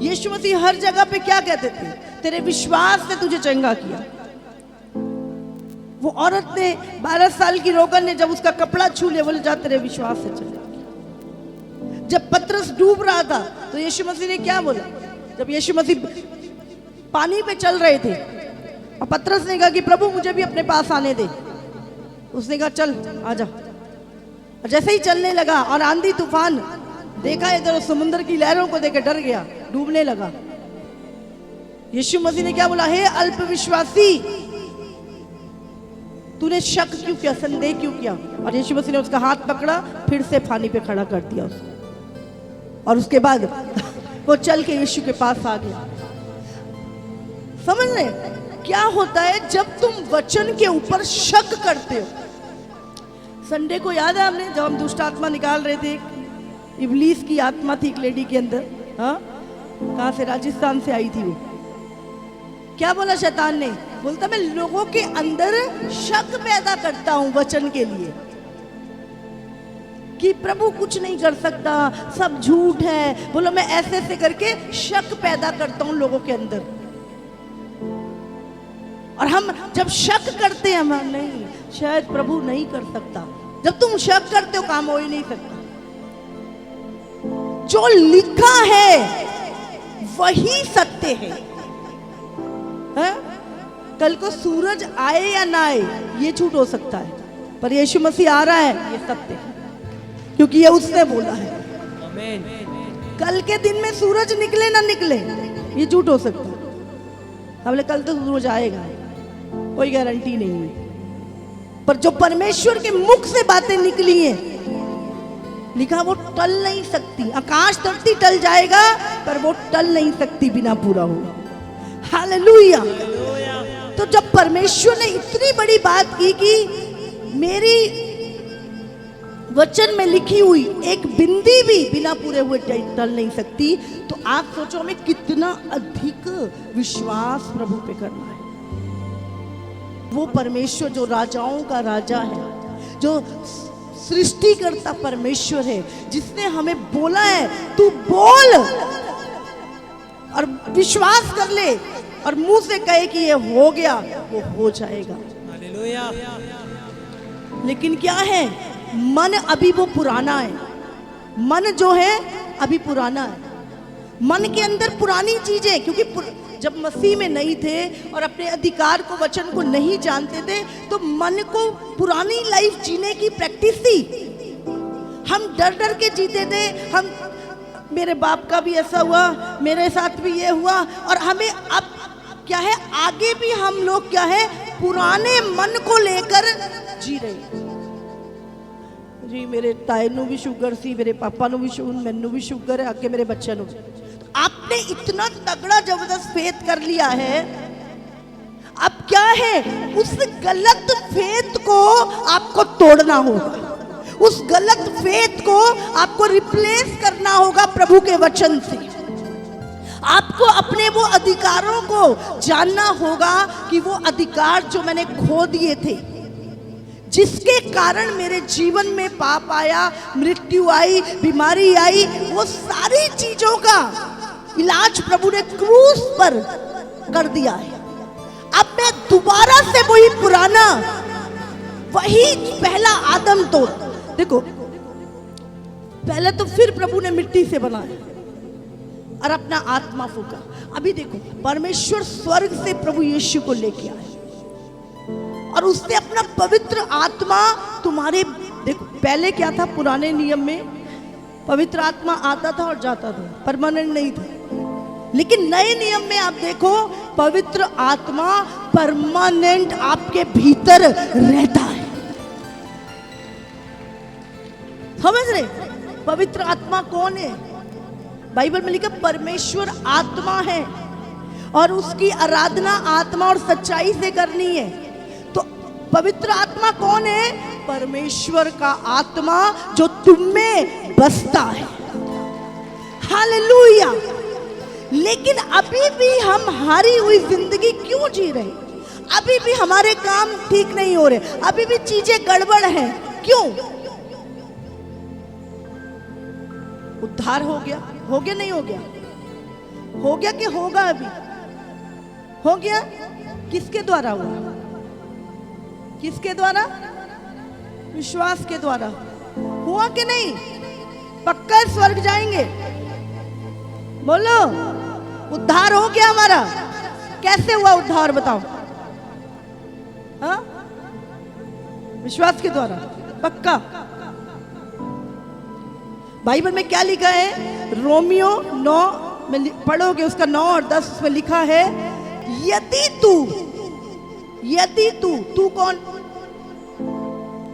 यीशु मसीह हर जगह पे क्या कहते थे? तेरे विश्वास ने तुझे चंगा किया। वो औरत ने 12 साल की रोगन ने जब उसका कपड़ा छू लिया, बोले जा तेरे विश्वास से चंगा किया। जब पतरस डूब रहा था तो यीशु मसीह ने क्या बोला? जब यीशु मसीह पानी पे चल रहे थे और पतरस ने कहा कि प्रभु मुझे भी अपने पास आने दे, उसने कहा चल आजा। और जैसे ही चलने लगा और आंधी तूफान देखा, इधर समुद्र की लहरों को देकर डर गया, डूबने लगा। यीशु मसीह ने क्या बोला? हे अल्प विश्वासी, तूने शक क्यों किया, संदेह क्यों किया? और यीशु मसीह ने उसका हाथ पकड़ा, फिर से पानी पे खड़ा कर दिया उसको, और उसके बाद वो चल के यीशु के पास आ गया। समझ रहे क्या होता है जब तुम वचन के ऊपर शक करते हो? संडे को याद है हमने जब हम दुष्ट आत्मा निकाल रहे थे, इब्लीस की आत्मा थी एक लेडी के अंदर, हाँ कहाँ से, राजस्थान से आई थी वो। क्या बोला शैतान ने? बोलता मैं लोगों के अंदर शक पैदा करता हूं वचन के लिए, कि प्रभु कुछ नहीं कर सकता, सब झूठ है। बोलो मैं ऐसे ऐसे करके शक पैदा करता हूं लोगों के अंदर। और हम जब शक करते हैं, हम नहीं, शायद प्रभु नहीं कर सकता। जब तुम शक करते हो काम हो ही नहीं सकता। जो लिखा है वही सत्य है, है? कल को सूरज आए या ना आए ये झूठ हो सकता है, पर यीशु मसीह आ रहा है ये सत्य है, क्योंकि ये उसने बोला है। आमीन। कल के दिन में सूरज निकले ना निकले ये झूठ हो सकता है। हमने कल तो सूरज आएगा, कोई गारंटी नहीं है, पर जो परमेश्वर के मुख से बातें निकली हैं, लिखा वो टल नहीं सकती। आकाश धरती टल जाएगा पर वो टल नहीं सकती बिना पूरा हुआ। हालेलुया। तो जब परमेश्वर ने इतनी बड़ी बात की कि मेरी वचन में लिखी हुई एक बिंदी भी बिना पूरे हुए टल नहीं सकती, तो आप सोचो हमें कितना अधिक विश्वास प्रभु पे करना है। वो परमेश्वर जो राजाओं का राजा है, जो सृष्टिकर्ता परमेश्वर है, जिसने हमें बोला है तू बोल और विश्वास कर ले और मुंह से कहे कि ये हो गया, वो हो जाएगा। हालेलुया। लेकिन क्या है, मन अभी वो पुराना है। मन जो है अभी पुराना है। मन के अंदर पुरानी चीजें, क्योंकि जब मसीह में नहीं थे और अपने अधिकार को, वचन को नहीं जानते थे, तो मन को पुरानी लाइफ जीने की प्रैक्टिस थी। हम डर डर के जीते थे। हम, मेरे बाप का भी ऐसा हुआ, मेरे साथ भी ये हुआ, और हमें अब क्या है, आगे भी हम लोग क्या है, पुराने मन को लेकर जी रहे। जी मेरे ताए नू भी शुगर सी, मेरे पापा नू भी शुगर, मैनू भी शुगर है, आगे मेरे बच्चे नू। आपने इतना तगड़ा जबरदस्त फेथ कर लिया है, अब क्या है, उस गलत फेथ को आपको तोड़ना होगा। उस गलत फेथ को आपको रिप्लेस करना होगा प्रभु के वचन से। आपको अपने वो अधिकारों को जानना होगा कि वो अधिकार जो मैंने खो दिए थे, जिसके कारण मेरे जीवन में पाप आया, मृत्यु आई, बीमारी आई, वो सारी चीजों का इलाज प्रभु ने क्रूस पर कर दिया है। अब मैं दोबारा से वही पुराना, वही पहला आदम तोड़। देखो पहले तो फिर प्रभु ने मिट्टी से बनाया और अपना आत्मा फूका। अभी देखो परमेश्वर स्वर्ग से प्रभु यीशु को लेके आए और उसने अपना पवित्र आत्मा तुम्हारे, देखो पहले क्या था, पुराने नियम में पवित्र आत्मा आता था और जाता था, परमानेंट नहीं था। लेकिन नए नियम में आप देखो पवित्र आत्मा परमानेंट आपके भीतर रहता है। समझ रहे? पवित्र आत्मा कौन है? बाइबल में लिखा परमेश्वर आत्मा है और उसकी आराधना आत्मा और सच्चाई से करनी है। तो पवित्र आत्मा कौन है? परमेश्वर का आत्मा जो तुम में बसता है। हालेलुया। लेकिन अभी भी हम हारी हुई जिंदगी क्यों जी रहे? अभी भी हमारे काम ठीक नहीं हो रहे, अभी भी चीजें गड़बड़ हैं। क्यों? उद्धार हो गया नहीं हो गया? हो गया कि होगा अभी? हो गया। किसके द्वारा हुआ? किसके द्वारा? विश्वास के द्वारा हुआ कि नहीं? पक्का स्वर्ग जाएंगे? बोलो, उद्धार हो गया हमारा। कैसे हुआ उद्धार बताओ? हाँ, विश्वास के द्वारा, पक्का। बाइबल में क्या लिखा है? रोमियो 9 में पढ़ोगे, उसका 9 और 10 में लिखा है, यदि तू कौन?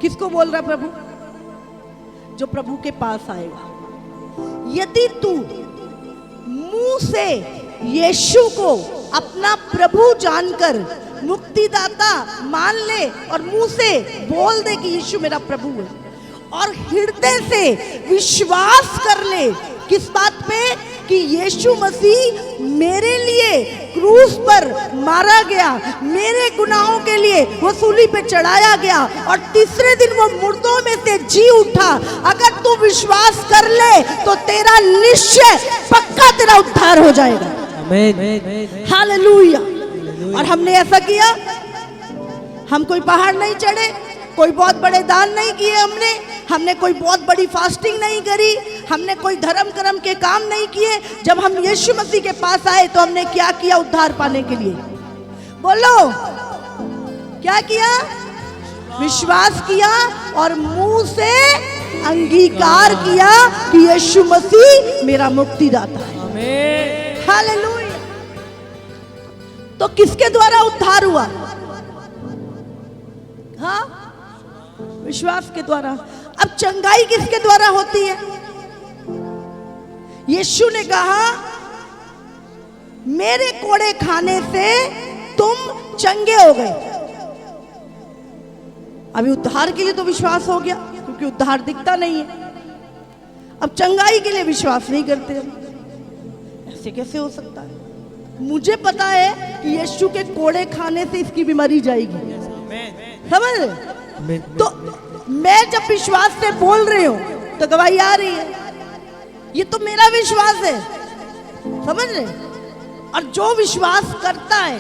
किसको बोल रहा प्रभु? जो प्रभु के पास आएगा। यदि तू मुंह से यीशु को अपना प्रभु जानकर मुक्तिदाता मान ले और मुंह से बोल दे कि यीशु मेरा प्रभु है, और हृदय से विश्वास कर ले किस बात पे? कि यीशु मसीह मेरे लिए क्रूस पर मारा गया, मेरे गुनाहों के लिए वो सूली पे चढ़ाया गया और तीसरे दिन वो मुर्दों में से जी उठा। अगर तू विश्वास कर ले तो तेरा निश्चय पक्का तेरा उद्धार हो जाएगा। आमीन, हालेलुया। और हमने ऐसा किया। हम कोई पहाड़ नहीं चढ़े, कोई बहुत बड़े दान नहीं किए हमने कोई बहुत बड़ी फास्टिंग नहीं करी, हमने कोई धर्म कर्म के काम नहीं किए। जब हम यीशु मसीह के पास आए तो हमने क्या किया उद्धार पाने के लिए? बोलो, क्या किया? विश्वास किया और मुंह से अंगीकार किया कि यीशु मसीह मेरा मुक्तिदाता है। आमीन, हालेलुया। तो किसके द्वारा उद्धार हुआ? हाँ, विश्वास के द्वारा। अब चंगाई किसके द्वारा होती है? यीशु ने कहा, मेरे कोड़े खाने से तुम चंगे हो गए। अभी उद्धार के लिए तो विश्वास हो गया, क्योंकि उद्धार दिखता नहीं है। अब चंगाई के लिए विश्वास नहीं करते। ऐसे कैसे हो सकता है? मुझे पता है कि यीशु के कोड़े खाने से इसकी बीमारी जाएगी, समझ रहे? तो मैं जब विश्वास से बोल रही हूं तो गवाही आ रही है। ये तो मेरा विश्वास है, समझ रहे? और जो विश्वास करता है,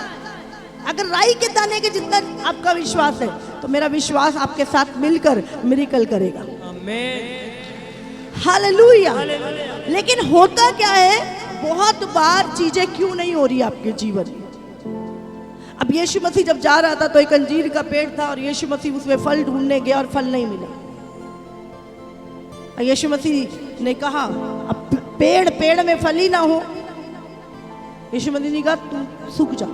अगर राई के दाने के जितना आपका विश्वास है तो मेरा विश्वास आपके साथ मिलकर मिरेकल करेगा। हालेलुया। लेकिन होता क्या है, बहुत बार चीजें क्यों नहीं हो रही आपके जीवन में? अब यीशु मसीह जब जा रहा था तो एक अंजीर का पेड़ था और यीशु मसीह उसमें फल ढूंढने गया और फल नहीं मिला। यीशु मसीह ने कहा, अब पेड़ में फल ही ना हो। यीशु मसीह ने कहा, तू सूख जा।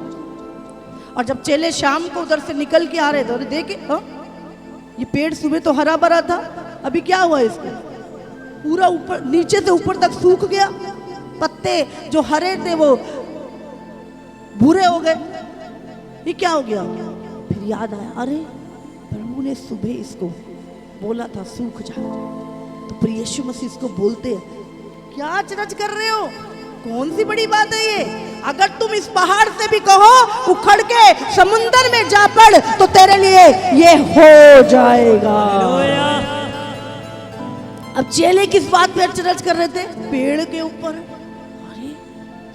और जब चेले शाम को उधर से निकल के आ रहे थे, अरे देखे, हाँ, ये पेड़ सुबह तो हरा भरा था, अभी क्या हुआ इसको? पूरा ऊपर नीचे से ऊपर तक सूख गया। पत्ते जो हरे थे वो भूरे हो गए। ये क्या हो गया? फिर याद आया, अरे प्रभु ने सुबह इसको बोला था सूख जा। तो फिर यीशु मसीह इसको बोलते हैं, क्या अचरज कर रहे हो? कौन सी बड़ी बात है ये? अगर तुम इस पहाड़ से भी कहो उखड़ के समुंदर में जा पड़ तो तेरे लिए ये हो जाएगा। अब चेले किस बात पे अचरज कर रहे थे? पेड़ के ऊपर। अरे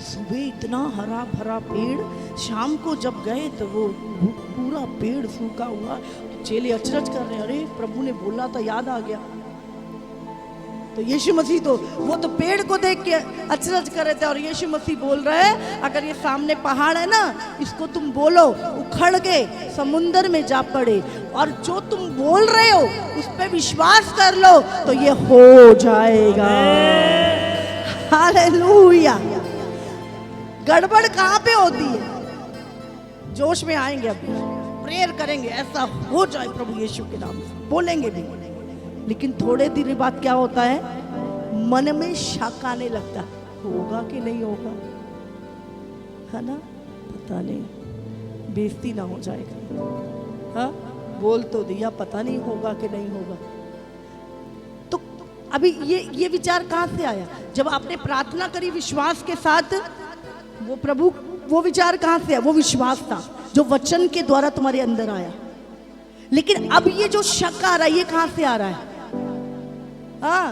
सुबह इतना हरा भरा पेड़, शाम को जब गए तो वो पूरा पेड़ सूखा हुआ। चेले अचरज कर रहे हैं, अरे प्रभु ने बोला था, याद आ गया। तो यीशु मसीह तो वो तो पेड़ को देख के अचरज कर रहे थे और यीशु मसीह बोल रहे हैं, अगर ये सामने पहाड़ है ना, इसको तुम बोलो उखड़ के समुंदर में जा पड़े, और जो तुम बोल रहे हो उस पे विश्वास कर लो तो ये हो जाएगा। हालेलुया। गड़बड़ कहाँ पे होती है? जोश में आएंगे, अभी प्रेयर करेंगे, ऐसा हो जाए प्रभु यीशु के नाम से, बोलेंगे भी, लेकिन थोड़े दिन बाद क्या होता है? मन में शक आने लगता, होगा कि नहीं होगा, है ना? पता नहीं, बेइज्जती ना हो जाएगा। हाँ, बोल तो दिया, पता नहीं होगा कि नहीं होगा। तो अभी ये विचार कहाँ से आया? जब आपने प्रार्थना करी विश्वास के साथ, वो प्रभु, वो विचार कहाँ से आया? वो विश्वास था जो वचन के द्वारा तुम्हारे अंदर आया। लेकिन अब ये जो शक आ रहा है, ये कहाँ से आ रहा है? हाँ,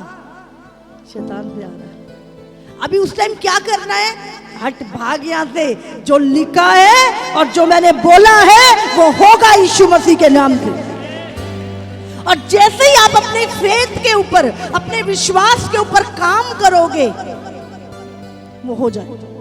शैतान से आ रहा है। अभी उस टाइम क्या करना है? हट, भाग यहां से। जो लिखा है और जो मैंने बोला है वो होगा यीशु मसीह के नाम से। और जैसे ही आप अपने फेथ के ऊपर, अपने विश्वास के ऊपर काम करोगे, वो हो जाएगा।